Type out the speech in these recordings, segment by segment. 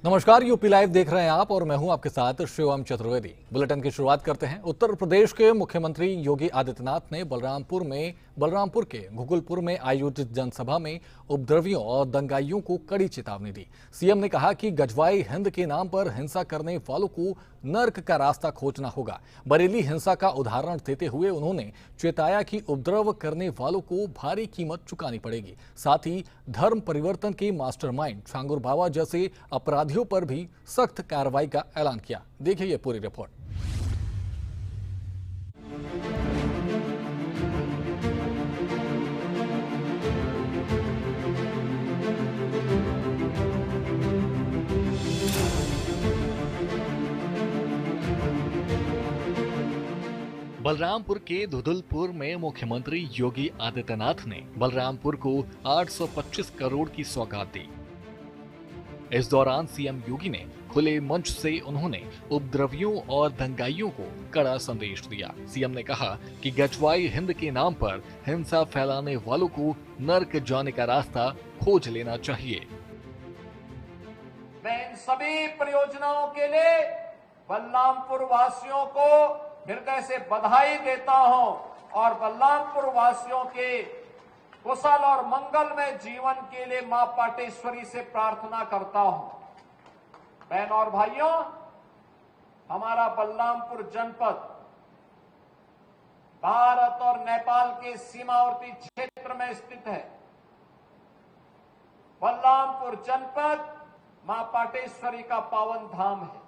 नमस्कार, UP live देख रहे हैं आप और मैं हूं आपके साथ शिवम चतुर्वेदी। बुलेटिन की शुरुआत करते हैं। उत्तर प्रदेश के मुख्यमंत्री योगी आदित्यनाथ ने बलरामपुर के घुगुलपुर में आयोजित जनसभा में उपद्रवियों और दंगाइयों को कड़ी चेतावनी दी। सीएम ने कहा कि गजवाई हिंद के नाम पर हिंसा करने वालों को नर्क का रास्ता खोजना होगा। बरेली हिंसा का उदाहरण देते हुए उन्होंने चेताया कि उपद्रव करने वालों को भारी कीमत चुकानी पड़ेगी। साथ ही धर्म परिवर्तन के मास्टरमाइंड छांगुर बाबा जैसे अपराधियों पर भी सख्त कार्रवाई का ऐलान किया। देखिए ये पूरी रिपोर्ट। बलरामपुर के धुदुलपुर में मुख्यमंत्री योगी आदित्यनाथ ने बलरामपुर को 825 करोड़ की सौगात दी। इस दौरान सीएम योगी ने खुले मंच से उन्होंने उपद्रवियों और दंगाइयों को कड़ा संदेश दिया। सीएम ने कहा कि गजवाई हिंद के नाम पर हिंसा फैलाने वालों को नर्क जाने का रास्ता खोज लेना चाहिए। मैं इन सभी परियोजनाओं के लिए बलरामपुर वासियों को हृदय से बधाई देता हूं और बलरामपुर वासियों के कुशल और मंगलमय जीवन के लिए मां पाटेश्वरी से प्रार्थना करता हूं। बहन और भाइयों, हमारा बलरामपुर जनपद भारत और नेपाल के सीमावर्ती क्षेत्र में स्थित है। बलरामपुर जनपद मां पाटेश्वरी का पावन धाम है।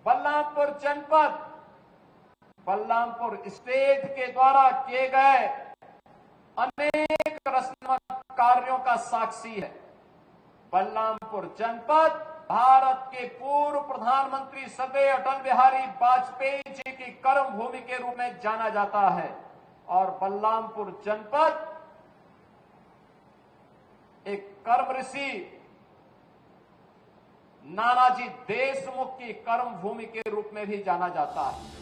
बलरामपुर जनपद बलरामपुर स्टेट के द्वारा किए गए अनेक रचनात्मक कार्यों का साक्षी है। बलरामपुर जनपद भारत के पूर्व प्रधानमंत्री श्रद्धेय अटल बिहारी वाजपेयी जी की कर्म भूमि के रूप में जाना जाता है और बलरामपुर जनपद एक कर्म ऋषि नानाजी देशमुख की कर्म भूमि के रूप में भी जाना जाता है।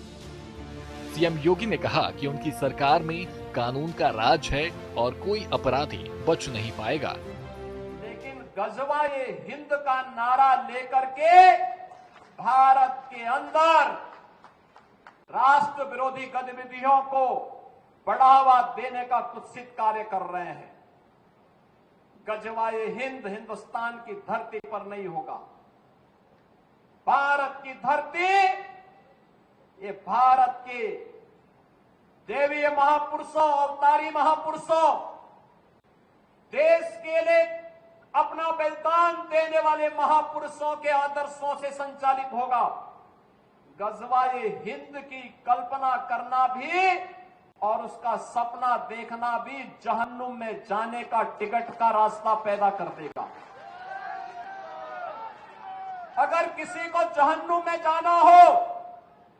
सीएम योगी ने कहा कि उनकी सरकार में कानून का राज है और कोई अपराधी बच नहीं पाएगा। लेकिन गजवाए हिंद का नारा लेकर के भारत के अंदर राष्ट्र विरोधी गतिविधियों को बढ़ावा देने का कुत्सित कार्य कर रहे हैं। गजवाए हिंद हिंदुस्तान की धरती पर नहीं होगा। भारत की धरती, ये भारत के देवीय महापुरुषों, अवतारी महापुरुषों, देश के लिए अपना बलिदान देने वाले महापुरुषों के आदर्शों से संचालित होगा। गजवाए हिंद की कल्पना करना भी और उसका सपना देखना भी जहन्नुम में जाने का टिकट का रास्ता पैदा कर देगा। अगर किसी को जहन्नुम में जाना हो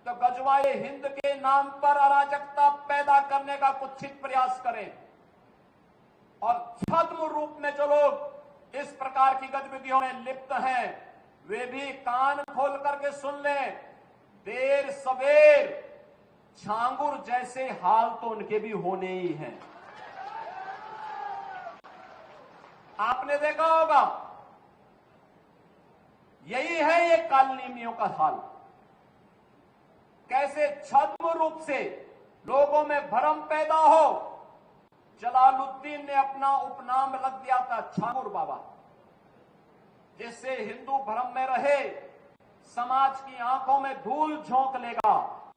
तो गजवाए हिंद के नाम पर अराजकता पैदा करने का कुत्सित प्रयास करें और छद्म रूप में जो लोग इस प्रकार की गतिविधियों में लिप्त हैं वे भी कान खोल करके सुन लें। देर सवेर छांगुर जैसे हाल तो उनके भी होने ही हैं। आपने देखा होगा, यही है ये कालनीमियों का हाल। कैसे छद्म रूप से लोगों में भ्रम पैदा हो। जलालुद्दीन ने अपना उपनाम रख दिया था छांगुर बाबा, जिससे हिंदू भ्रम में रहे, समाज की आंखों में धूल झोंक लेगा।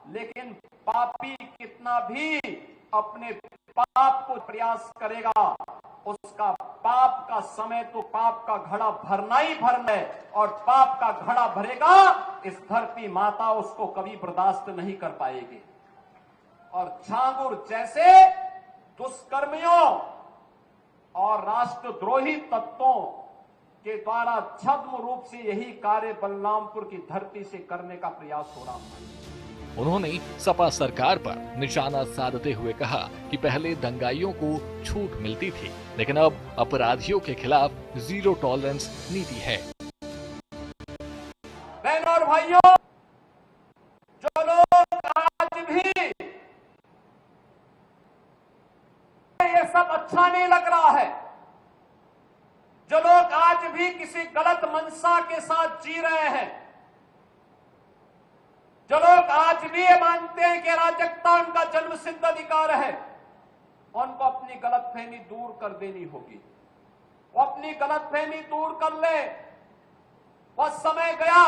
लेकिन पापी कितना भी अपने पाप को प्रयास करेगा, उसका पाप का समय तो पाप का घड़ा भरना ही भरना है और पाप का घड़ा भरेगा, इस धरती माता उसको कभी बर्दाश्त नहीं कर पाएगी। और छांगुर जैसे दुष्कर्मियों और राष्ट्रद्रोही तत्वों के द्वारा छद्म रूप से यही कार्य बलरामपुर की धरती से करने का प्रयास हो रहा है। उन्होंने सपा सरकार पर निशाना साधते हुए कहा कि पहले दंगाइयों को छूट मिलती थी, लेकिन अब अपराधियों के खिलाफ जीरो टॉलरेंस नीति है। बहनों और भाइयों, जो लोग आज भी ये सब अच्छा नहीं लग रहा है, जो लोग आज भी किसी किसी गलत मंशा के साथ जी रहे हैं। जो लोग आज भी ये मानते हैं कि अराजकता उनका जन्मसिद्ध अधिकार है, उनको अपनी गलतफहमी दूर कर देनी होगी। वो अपनी गलतफहमी दूर कर ले। वह समय गया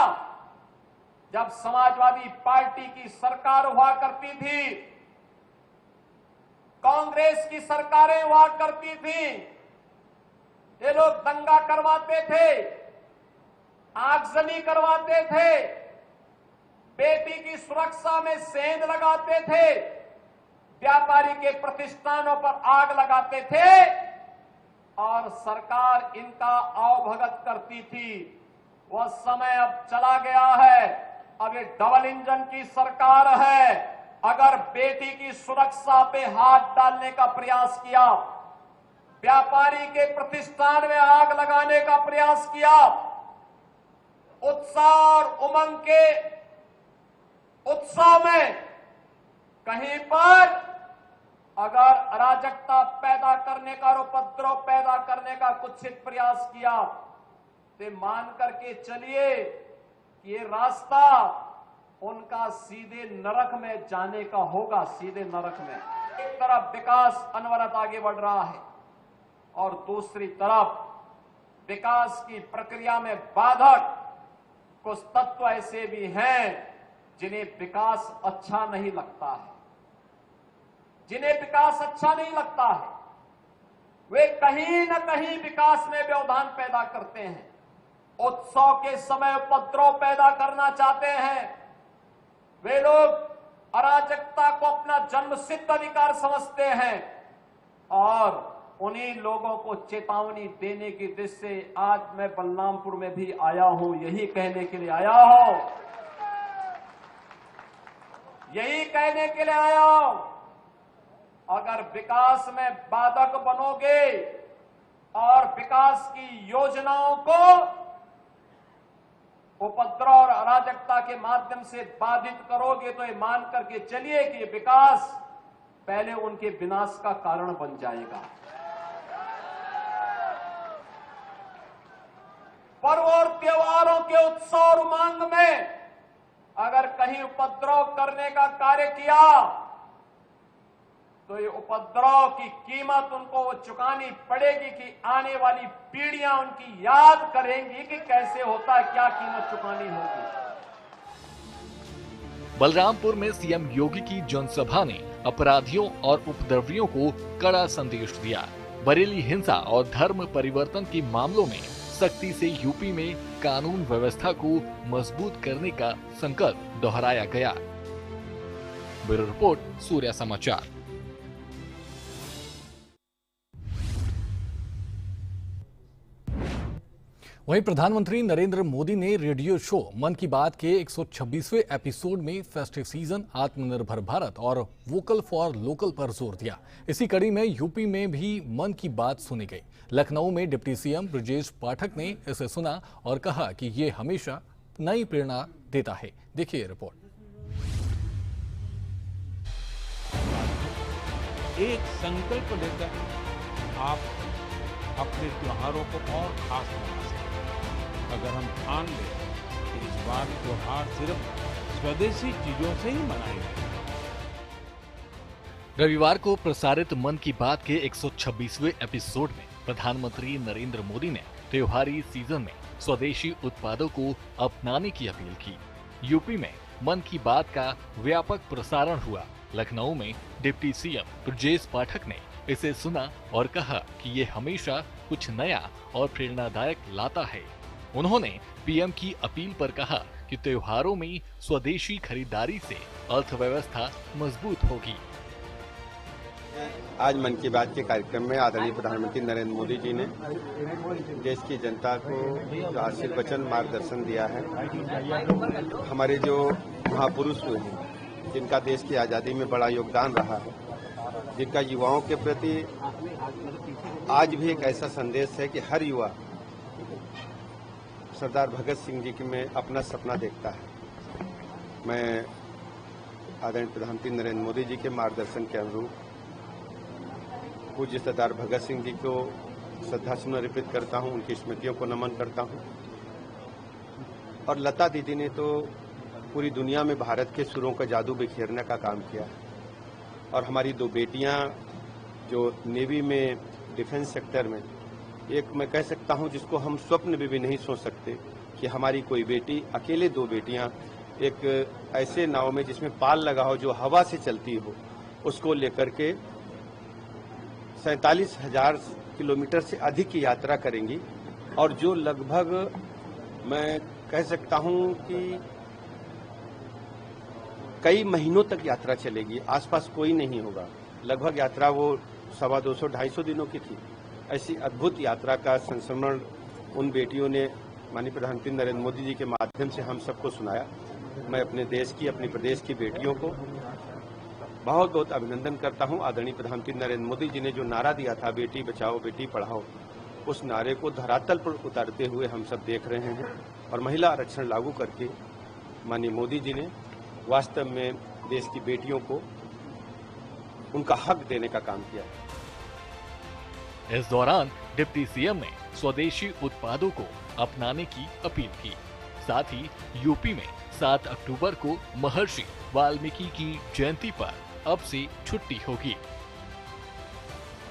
जब समाजवादी पार्टी की सरकार हुआ करती थी, कांग्रेस की सरकारें हुआ करती थी। ये लोग दंगा करवाते थे, आगजनी करवाते थे, बेटी की सुरक्षा में सेंध लगाते थे, व्यापारी के प्रतिष्ठानों पर आग लगाते थे और सरकार इनका आवभगत करती थी। वह समय अब चला गया है। अब ये डबल इंजन की सरकार है। अगर बेटी की सुरक्षा पे हाथ डालने का प्रयास किया, व्यापारी के प्रतिष्ठान में आग लगाने का प्रयास किया, उत्साह और उमंग के उत्सव में कहीं पर अगर अराजकता पैदा करने का और उपद्रव पैदा करने का कुत्सित प्रयास किया तो मान करके चलिए कि ये रास्ता उनका सीधे नरक में जाने का होगा, सीधे नरक में। एक तरफ विकास अनवरत आगे बढ़ रहा है और दूसरी तरफ विकास की प्रक्रिया में बाधक कुछ तत्व ऐसे भी हैं जिन्हें विकास अच्छा नहीं लगता है, जिन्हें विकास अच्छा नहीं लगता है। वे कहीं न कहीं विकास में व्यवधान पैदा करते हैं, उत्सव के समय उपद्रव पैदा करना चाहते हैं। वे लोग अराजकता को अपना जन्मसिद्ध अधिकार समझते हैं और उन्हीं लोगों को चेतावनी देने की दृष्टि से आज मैं बलरामपुर में भी आया हूं। यही कहने के लिए आया हूं, यही कहने के लिए आया हूं। अगर विकास में बाधक बनोगे और विकास की योजनाओं को उपद्रव और अराजकता के माध्यम से बाधित करोगे तो ये मान करके चलिए कि विकास पहले उनके विनाश का कारण बन जाएगा। पर्व और त्योहारों के उत्सव और उमंग में अगर कहीं उपद्रव करने का कार्य किया तो ये उपद्रव की कीमत उनको वो चुकानी पड़ेगी कि आने वाली पीढ़ियां उनकी याद करेंगी कि कैसे होता है, क्या कीमत चुकानी होगी। बलरामपुर में सीएम योगी की जनसभा ने अपराधियों और उपद्रवियों को कड़ा संदेश दिया। बरेली हिंसा और धर्म परिवर्तन के मामलों में सख्ती से यूपी में कानून व्यवस्था को मजबूत करने का संकल्प दोहराया गया। ब्यूरो रिपोर्ट, सूर्या समाचार। वहीं प्रधानमंत्री नरेंद्र मोदी ने रेडियो शो मन की बात के 126वें एपिसोड में फेस्टिव सीजन, आत्मनिर्भर भारत और वोकल फॉर लोकल पर जोर दिया। इसी कड़ी में यूपी में भी मन की बात सुनी गई। लखनऊ में डिप्टी सीएम ब्रजेश पाठक ने इसे सुना और कहा कि ये हमेशा नई प्रेरणा देता है। देखिए रिपोर्ट। एक संकल्प लेकर आप अपने त्योहारों को और खास बना सकते हैं। अगर हम ठान लें कि इस बार त्योहार सिर्फ स्वदेशी चीजों से ही मनाएंगे। रविवार को प्रसारित मन की बात के 126वें एपिसोड में प्रधानमंत्री नरेंद्र मोदी ने त्योहारी सीजन में स्वदेशी उत्पादों को अपनाने की अपील की। यूपी में मन की बात का व्यापक प्रसारण हुआ। लखनऊ में डिप्टी सीएम ब्रजेश पाठक ने इसे सुना और कहा कि ये हमेशा कुछ नया और प्रेरणादायक लाता है। उन्होंने पीएम की अपील पर कहा कि त्योहारों में स्वदेशी खरीदारी से अर्थव्यवस्था मजबूत होगी। आज मन की बात के कार्यक्रम में आदरणीय प्रधानमंत्री नरेंद्र मोदी जी ने देश की जनता को जो आशीर्वचन मार्गदर्शन दिया है, हमारे जो महापुरुष हुए हैं, जिनका देश की आज़ादी में बड़ा योगदान रहा है, जिनका युवाओं के प्रति आज भी एक ऐसा संदेश है कि हर युवा सरदार भगत सिंह जी की में अपना सपना देखता है। मैं आदरणीय प्रधानमंत्री नरेंद्र मोदी जी के मार्गदर्शन के अनुरूप पूज्य सरदार भगत सिंह जी को श्रद्धासुमन अर्पित करता हूं, उनकी स्मृतियों को नमन करता हूं। और लता दीदी ने तो पूरी दुनिया में भारत के सुरों का जादू बिखेरने का काम किया है। और हमारी 2 बेटियां जो नेवी में डिफेंस सेक्टर में, एक मैं कह सकता हूं जिसको हम स्वप्न में भी नहीं सोच सकते कि हमारी कोई बेटी, अकेले 2 बेटियां एक ऐसे नाव में जिसमें पाल लगा हो, जो हवा से चलती हो, उसको लेकर के 47,000 किलोमीटर से अधिक की यात्रा करेंगी। और जो लगभग मैं कह सकता हूं कि कई महीनों तक यात्रा चलेगी, आसपास कोई नहीं होगा। लगभग यात्रा वो 250-250 दिनों की थी। ऐसी अद्भुत यात्रा का संस्मरण उन बेटियों ने माननीय प्रधानमंत्री नरेंद्र मोदी जी के माध्यम से हम सबको सुनाया। मैं अपने देश की, अपने प्रदेश की बेटियों को बहुत बहुत अभिनंदन करता हूं। आदरणीय प्रधानमंत्री नरेंद्र मोदी जी ने जो नारा दिया था, बेटी बचाओ बेटी पढ़ाओ, उस नारे को धरातल पर उतारते हुए हम सब देख रहे हैं। और महिला आरक्षण लागू करके माननीय मोदी जी ने वास्तव में देश की बेटियों को उनका हक देने का काम किया है। इस दौरान डिप्टी सीएम ने स्वदेशी उत्पादों को अपनाने की अपील की। साथ ही यूपी में 7 अक्टूबर को महर्षि वाल्मीकि की जयंती पर अब से छुट्टी होगी।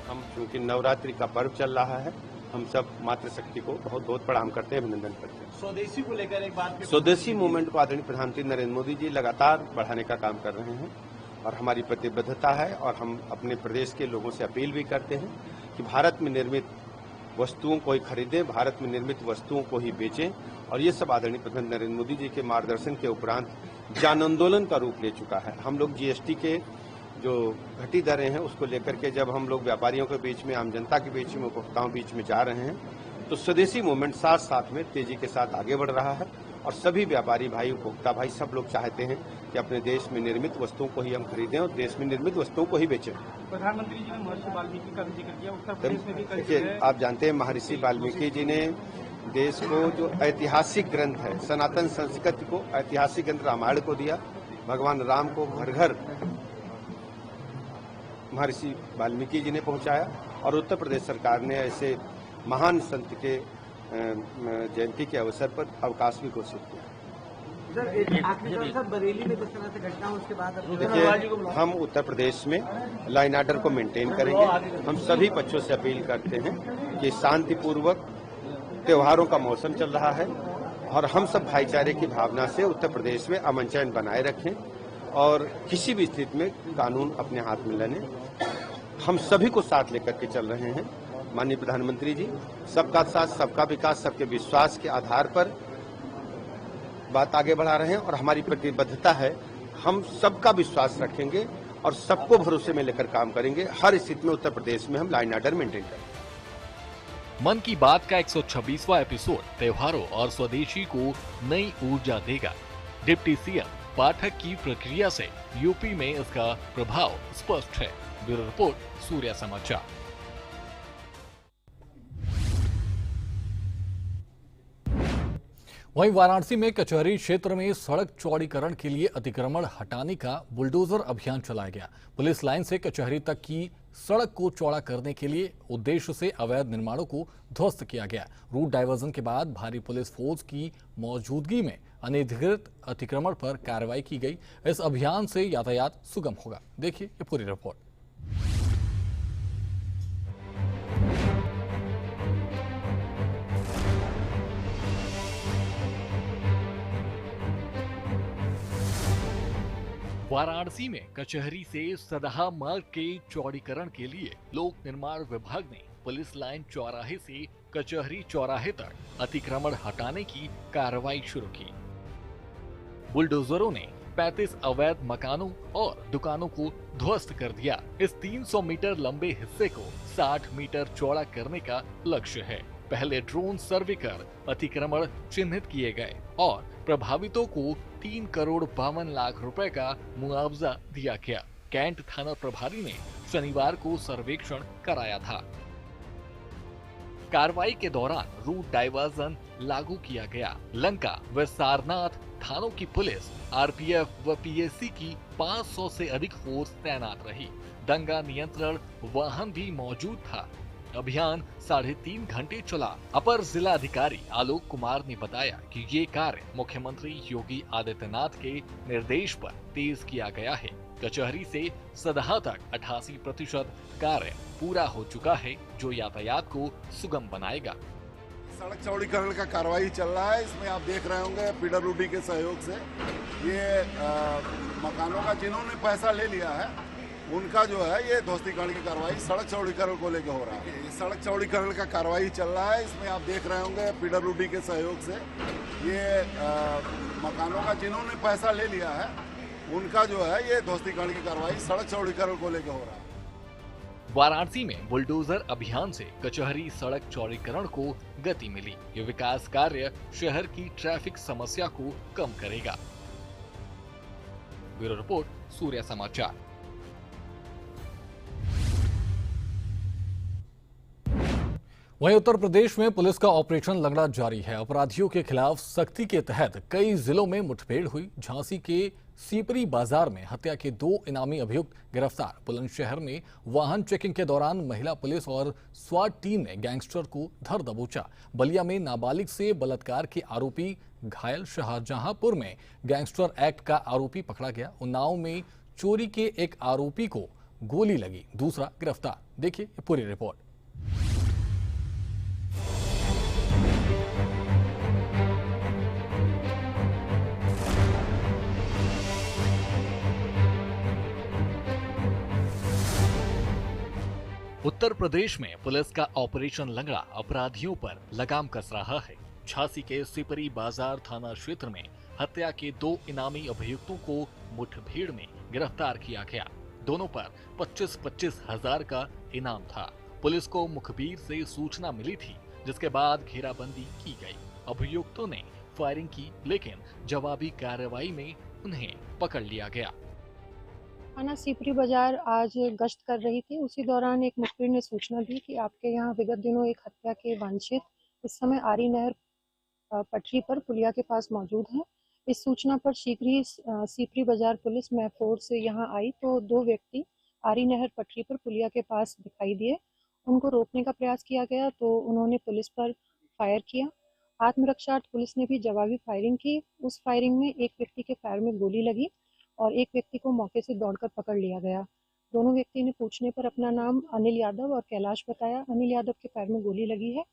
हम चूंकि नवरात्रि का पर्व चल रहा है, हम सब मातृशक्ति को बहुत बहुत प्रणाम करते हैं, अभिनंदन करते हैं। स्वदेशी को लेकर एक बात, स्वदेशी मूवमेंट को आदरणीय प्रधानमंत्री नरेंद्र मोदी जी लगातार बढ़ाने का काम कर रहे हैं और हमारी प्रतिबद्धता है। और हम अपने प्रदेश के लोगों से अपील भी करते हैं कि भारत में निर्मित वस्तुओं को ही खरीदें, भारत में निर्मित वस्तुओं को ही बेचें। और ये सब आदरणीय प्रधानमंत्री नरेंद्र मोदी जी के मार्गदर्शन के उपरांत जन आंदोलन का रूप ले चुका है। हम लोग जीएसटी के जो घटी दरें हैं उसको लेकर के जब हम लोग व्यापारियों के बीच में, आम जनता के बीच में, उपभोक्ताओं बीच में जा रहे हैं, तो स्वदेशी मूवमेंट साथ साथ में तेजी के साथ आगे बढ़ रहा है। और सभी व्यापारी भाई, उपभोक्ता भाई, सब लोग चाहते हैं कि अपने देश में निर्मित वस्तुओं को ही हम खरीदें और देश में निर्मित वस्तुओं को ही बेचें। प्रधानमंत्री जी ने महर्षि वाल्मीकि का जिक्र किया, उत्तर प्रदेश में भी देखिए, आप जानते हैं महर्षि वाल्मीकि जी ने देश को जो ऐतिहासिक ग्रंथ है, सनातन संस्कृति को ऐतिहासिक ग्रंथ रामायण को दिया। भगवान राम को घर घर महर्षि वाल्मीकि जी ने पहुंचाया। और उत्तर प्रदेश सरकार ने ऐसे महान संत के जयंती के अवसर पर अवकाश भी घोषित किया। बरेली में जिस तरह से घटना, उसके बाद देखिए, हम उत्तर प्रदेश में लाइन ऑर्डर को मेंटेन करेंगे। हम सभी पक्षों से अपील करते हैं कि शांतिपूर्वक, त्योहारों का मौसम चल रहा है और हम सब भाईचारे की भावना से उत्तर प्रदेश में अमन चैन बनाए रखें और किसी भी स्थिति में कानून अपने हाथ में लेने हम सभी को साथ लेकर के चल रहे हैं। माननीय प्रधानमंत्री जी सबका साथ, सबका विकास, सबके विश्वास के आधार पर बात आगे बढ़ा रहे हैं और हमारी प्रतिबद्धता है। हम सबका विश्वास रखेंगे और सबको भरोसे में लेकर काम करेंगे। हर स्थिति में उत्तर प्रदेश में हम लाइन ऑर्डर मेंटेन करेंगे। मन की बात का 126वां एपिसोड त्योहारों और स्वदेशी को नई ऊर्जा देगा। डिप्टी सीएम पाठक की प्रक्रिया से यूपी में इसका प्रभाव स्पष्ट है। ब्यूरो रिपोर्ट, सूर्या समाचार। वहीं वाराणसी में कचहरी क्षेत्र में सड़क चौड़ीकरण के लिए अतिक्रमण हटाने का बुलडोजर अभियान चलाया गया। पुलिस लाइन से कचहरी तक की सड़क को चौड़ा करने के लिए उद्देश्य से अवैध निर्माणों को ध्वस्त किया गया। रूट डायवर्जन के बाद भारी पुलिस फोर्स की मौजूदगी में अनधिकृत अतिक्रमण पर कार्रवाई की गई। इस अभियान से यातायात सुगम होगा। देखिए ये पूरी रिपोर्ट। वाराणसी में कचहरी से सदहा मार्ग के चौड़ीकरण के लिए लोक निर्माण विभाग ने पुलिस लाइन चौराहे से कचहरी चौराहे तक अतिक्रमण हटाने की कार्रवाई शुरू की। बुलडोजरों ने 35 अवैध मकानों और दुकानों को ध्वस्त कर दिया। इस 300 मीटर लंबे हिस्से को 60 मीटर चौड़ा करने का लक्ष्य है। पहले ड्रोन सर्वे कर अतिक्रमण चिन्हित किए गए और प्रभावितों को 3,52,00,000 रुपए का मुआवजा दिया गया। कैंट थाना प्रभारी ने शनिवार को सर्वेक्षण कराया था। कार्रवाई के दौरान रूट डायवर्जन लागू किया गया। लंका व सारनाथ थानों की पुलिस, आरपीएफ व पीएसी की 500 से अधिक फोर्स तैनात रही। दंगा नियंत्रण वाहन भी मौजूद था। अभियान 3.5 घंटे चला। अपर जिला अधिकारी आलोक कुमार ने बताया कि ये कार्य मुख्यमंत्री योगी आदित्यनाथ के निर्देश पर तेज किया गया है। कचहरी से सदहा तक 88% कार्य पूरा हो चुका है, जो यातायात को सुगम बनाएगा। सड़क चौड़ीकरण का कार्रवाई चल रहा है। इसमें आप देख रहे होंगे पीडब्ल्यूडी के सहयोग से ये मकानों का जिन्होंने पैसा ले लिया है उनका जो है ये ध्वस्तीकरण की कार्रवाई सड़क चौड़ीकरण को लेकर हो रहा है। ये सड़क चौड़ीकरण का कार्रवाई चल रहा है। इसमें आप देख रहे होंगे पीडब्ल्यूडी के सहयोग से ये मकानों का जिन्होंने पैसा ले लिया है उनका जो है ये ध्वस्तीकरण की कार्रवाई सड़क चौड़ीकरण को लेकर हो रहा है। वाराणसी में बुलडोजर अभियान से कचहरी सड़क चौड़ीकरण को गति मिली। ये विकास कार्य शहर की ट्रैफिक समस्या को कम करेगा। ब्यूरो रिपोर्ट, सूर्य समाचार। वहीं उत्तर प्रदेश में पुलिस का ऑपरेशन लंगड़ा जारी है। अपराधियों के खिलाफ सख्ती के तहत कई जिलों में मुठभेड़ हुई। झांसी के सीपरी बाजार में हत्या के 2 इनामी अभियुक्त गिरफ्तार। बुलंदशहर में वाहन चेकिंग के दौरान महिला पुलिस और स्वाट टीम ने गैंगस्टर को धर दबोचा। बलिया में नाबालिग से बलात्कार के आरोपी घायल। शाहजहांपुर में गैंगस्टर एक्ट का आरोपी पकड़ा गया। उन्नाव में चोरी के एक आरोपी को गोली लगी, दूसरा गिरफ्तार। देखिए पूरी रिपोर्ट। उत्तर प्रदेश में पुलिस का ऑपरेशन लंगड़ा अपराधियों पर लगाम कस रहा है। झांसी के सिपरी बाजार थाना क्षेत्र में हत्या के 2 इनामी अभियुक्तों को मुठभेड़ में गिरफ्तार किया गया। दोनों पर 25-25 हजार का इनाम था। पुलिस को मुखबिर से सूचना मिली थी, जिसके बाद घेराबंदी की गई। अभियुक्तों ने फायरिंग की, लेकिन जवाबी कार्रवाई में उन्हें पकड़ लिया गया। थाना सीपरी बाजार आज गश्त कर रही थी। उसी दौरान एक मुखबिर ने सूचना दी कि आपके यहाँ विगत दिनों एक हत्या के वांछित इस समय आरी नहर पटरी पर पुलिया के पास मौजूद हैं। इस सूचना पर शीघ्र ही सीपरी बाजार पुलिस मैफोर्स से यहाँ आई तो 2 व्यक्ति आरी नहर पटरी पर पुलिया के पास दिखाई दिए। उनको रोकने का प्रयास किया गया तो उन्होंने पुलिस पर फायर किया। आत्मरक्षार्थ पुलिस ने भी जवाबी फायरिंग की। उस फायरिंग में एक व्यक्ति के पैर में गोली लगी और एक व्यक्ति को मौके से दौड़कर पकड़ लिया गया। दोनों व्यक्ति ने पूछने पर अपना नाम अनिल यादव और कैलाश बताया। अनिल यादव के पैर में गोली लगी है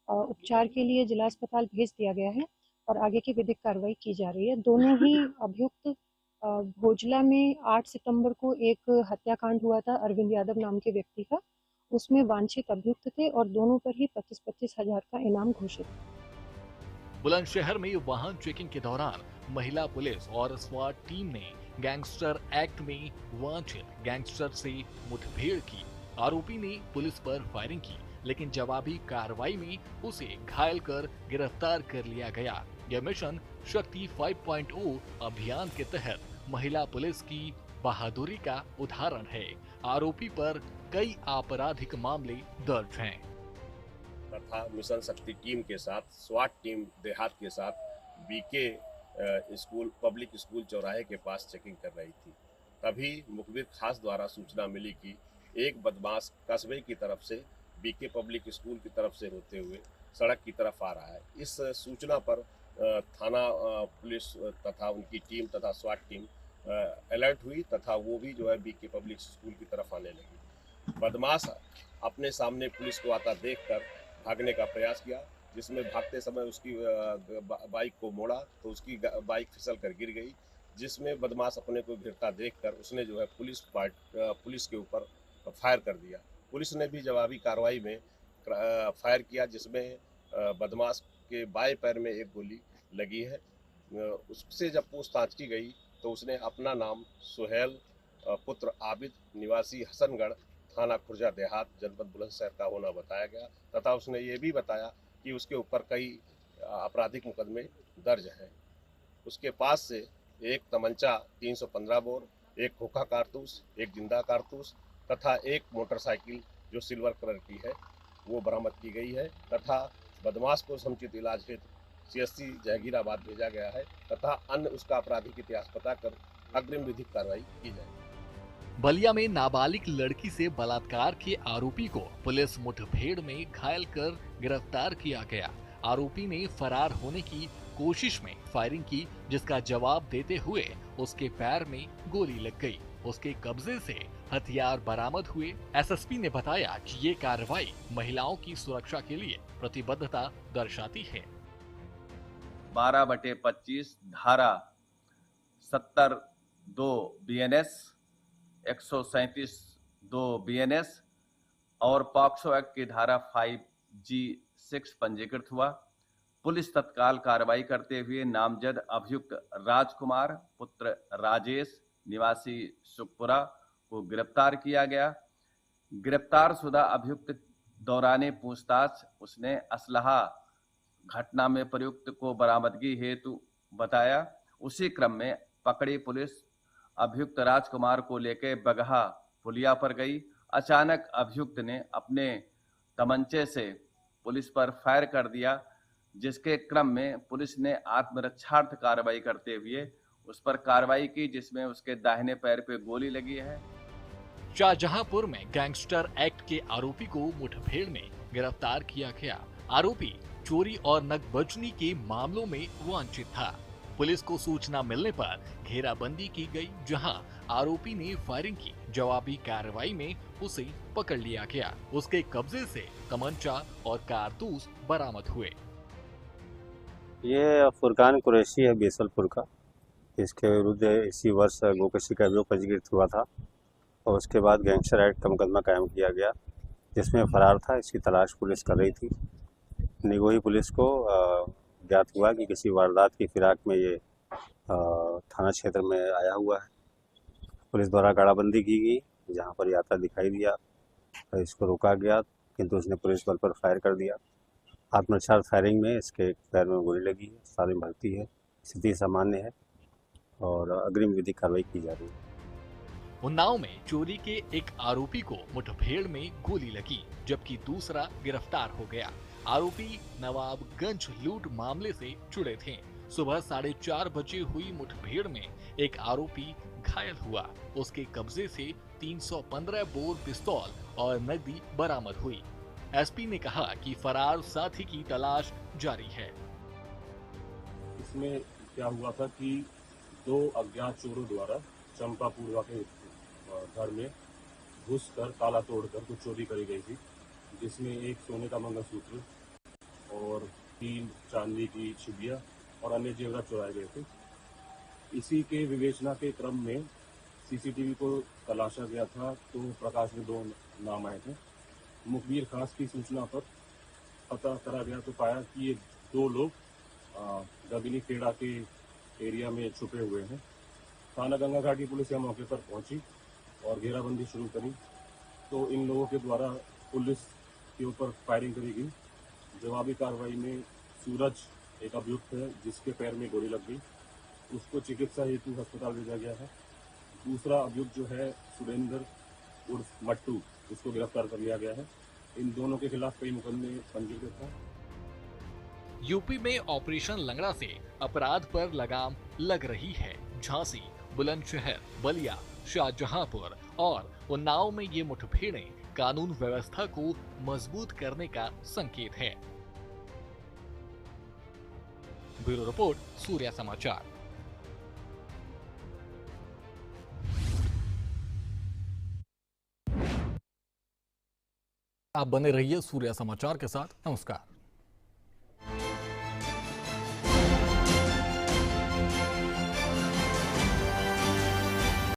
और उपचार के लिए जिला अस्पताल भेज दिया गया है और आगे की विधिक कार्रवाई की जा रही है। दोनों ही अभियुक्त भोजला में 8 सितंबर को एक हत्याकांड हुआ था अरविंद यादव नाम के व्यक्ति का। उसमें वांछित अभियुक्त थे और दोनों पर ही 25-25 हजार का इनाम घोषित। बुलंदशहर में वाहन चेकिंग के दौरान महिला पुलिस और स्वाट टीम ने गैंगस्टर एक्ट में वांछित गैंगस्टर से मुठभेड़ की। आरोपी ने पुलिस पर फायरिंग की, लेकिन जवाबी कार्रवाई में उसे घायल कर गिरफ्तार कर लिया गया। यह मिशन शक्ति 5.0 अभियान के तहत महिला पुलिस की बहादुरी का उदाहरण है। आरोपी पर कई आपराधिक मामले दर्ज हैं। तथा मिशन शक्ति टीम के साथ स्वाट टीम देहात के साथ बीके स्कूल पब्लिक स्कूल चौराहे के पास चेकिंग कर रही थी। तभी मुखबिर खास द्वारा सूचना मिली कि एक बदमाश कस्बे की तरफ से बीके पब्लिक स्कूल की तरफ से होते हुए सड़क की तरफ आ रहा है। इस सूचना पर थाना पुलिस तथा उनकी टीम तथा स्वाट टीम अलर्ट हुई तथा वो भी जो है बीके पब्लिक स्कूल की तरफ आने लगी। बदमाश अपने सामने पुलिस को आता देखकर भागने का प्रयास किया, जिसमें भागते समय उसकी बाइक को मोड़ा तो उसकी बाइक फिसल कर गिर गई, जिसमें बदमाश अपने को गिरता देखकर उसने जो है पुलिस के ऊपर फायर कर दिया। पुलिस ने भी जवाबी कार्रवाई में फायर किया, जिसमें बदमाश के बाएं पैर में एक गोली लगी है। उससे जब पूछताछ की गई तो उसने अपना नाम सुहेल पुत्र आबिद निवासी हसनगढ़ थाना खुर्जा देहात जनपद बुलंदशहर का होना बताया गया तथा उसने ये भी बताया कि उसके ऊपर कई आपराधिक मुकदमे दर्ज हैं। उसके पास से एक तमंचा 315 बोर, एक खोखा कारतूस, एक जिंदा कारतूस तथा एक मोटरसाइकिल जो सिल्वर कलर की है वो बरामद की गई है तथा बदमाश को समुचित इलाज हेतु CSC जहांगीराबाद भेजा गया है तथा अन्य उसका आपराधिक इतिहास पता कर अग्रिम विधिक कार्रवाई की जाएगी। बलिया में नाबालिग लड़की से बलात्कार के आरोपी को पुलिस मुठभेड़ में घायल कर गिरफ्तार किया गया। आरोपी ने फरार होने की कोशिश में फायरिंग की, जिसका जवाब देते हुए उसके पैर में गोली लग गई। उसके कब्जे से हथियार बरामद हुए। एसएसपी ने बताया कि ये कार्रवाई महिलाओं की सुरक्षा के लिए प्रतिबद्धता दर्शाती है। 12/25 धारा 70(2) BNS 137(2) BNS और पॉक्सो एक्ट की धारा 5G6 पंजीकृत हुआ। पुलिस तत्काल कार्रवाई करते हुए नामजद अभियुक्त राजकुमार पुत्र राजेश निवासी सुखपुरा को गिरफ्तार किया गया। गिरफ्तारशुदा अभियुक्त दौराने पूछताछ उसने असलहा घटना में प्रयुक्त को बरामदगी हेतु बताया। उसी क्रम में पकड़ी पुलिस अभियुक्त राजकुमार को लेकर बगहा पुलिया पर गई। अचानक अभियुक्त ने अपने तमंचे से पुलिस पर फायर कर दिया, जिसके क्रम में पुलिस ने आत्मरक्षार्थ कार्रवाई करते हुए उस पर कार्रवाई की, जिसमें उसके दाहिने पैर पे गोली लगी है। शाहजहांपुर में गैंगस्टर एक्ट के आरोपी को मुठभेड़ में गिरफ्तार किया गया। आरोपी चोरी और नकबजनी के मामलों में वांछित था। पुलिस को सूचना मिलने पर घेराबंदी की गई, जहां आरोपी ने फायरिंग की। जवाबी कार्रवाई में उसे पकड़ लिया गया। उसके कब्जे से तमंचा और कारतूस बरामद हुए। ये फुरकान कुरैशी है बेसलपुर का। इसके विरुद्ध इसी वर्ष गोकशी का अभियोग पंजीकृत हुआ था और उसके बाद गैंगस्टर एक्ट का मुकदमा कायम किया गया, जिसमें फरार था। इसकी तलाश पुलिस कर रही थी। निगोही पुलिस को ज्ञात हुआ कि किसी वारदात की फिराक में ये थाना क्षेत्र में आया हुआ है। पुलिस द्वारा गाड़ाबंदी की गई, जहां पर ये आता दिखाई दिया। इसको रोका गया, किंतु उसने पुलिस बल पर फायर कर दिया। आत्मरक्षार्थ फायरिंग में इसके पैर में गोली लगी है। सारी भर्ती है, स्थिति सामान्य है और अग्रिम विधिक कार्रवाई की जा रही है। उन्नाव में चोरी के एक आरोपी को मुठभेड़ में गोली लगी, जबकि दूसरा गिरफ्तार हो गया। आरोपी नवाबगंज लूट मामले से जुड़े थे। सुबह 4:30 बजे हुई मुठभेड़ में एक आरोपी घायल हुआ। उसके कब्जे से 315 बोर पिस्तौल और नकदी बरामद हुई। एसपी ने कहा कि फरार साथी की तलाश जारी है। इसमें क्या हुआ था कि 2 अज्ञात चोरों द्वारा चंपापुरवा के घर में घुसकर ताला तोड़कर कुछ चोरी करी गई थी, जिसमें एक सोने का मंगलसूत्र और 3 चांदी की छिबिया और अन्य जेवरात चुराए गए थे। इसी के विवेचना के क्रम में सीसीटीवी को तलाशा गया था, तो प्रकाश में 2 नाम आए थे। मुखबिर खास की सूचना पर पता करा गया तो पाया कि ये 2 लोग गगनी खेड़ा के एरिया में छुपे हुए हैं। थाना गंगा घाटी पुलिस यहाँ मौके पर पहुंची और घेराबंदी शुरू करी, तो इन लोगों के द्वारा पुलिस के ऊपर फायरिंग करी गई। जवाबी कार्रवाई में सूरज एक अभियुक्त है, जिसके पैर में गोली लग गई। उसको चिकित्सा हेतु अस्पताल भेजा गया है। दूसरा अभियुक्त जो है सुरेंद्र उर्फ मट्टू, उसको गिरफ्तार कर लिया गया है। इन दोनों के खिलाफ कई मुकदमे पंजीकृत हैं। यूपी में ऑपरेशन लंगड़ा से अपराध पर लगाम लग रही है। झांसी, बुलंदशहर, बलिया, शाहजहांपुर और उन्नाव में ये मुठभेड़ें कानून व्यवस्था को मजबूत करने का संकेत है। ब्यूरो रिपोर्ट, सूर्या समाचार। आप बने रहिए सूर्या समाचार के साथ। नमस्कार।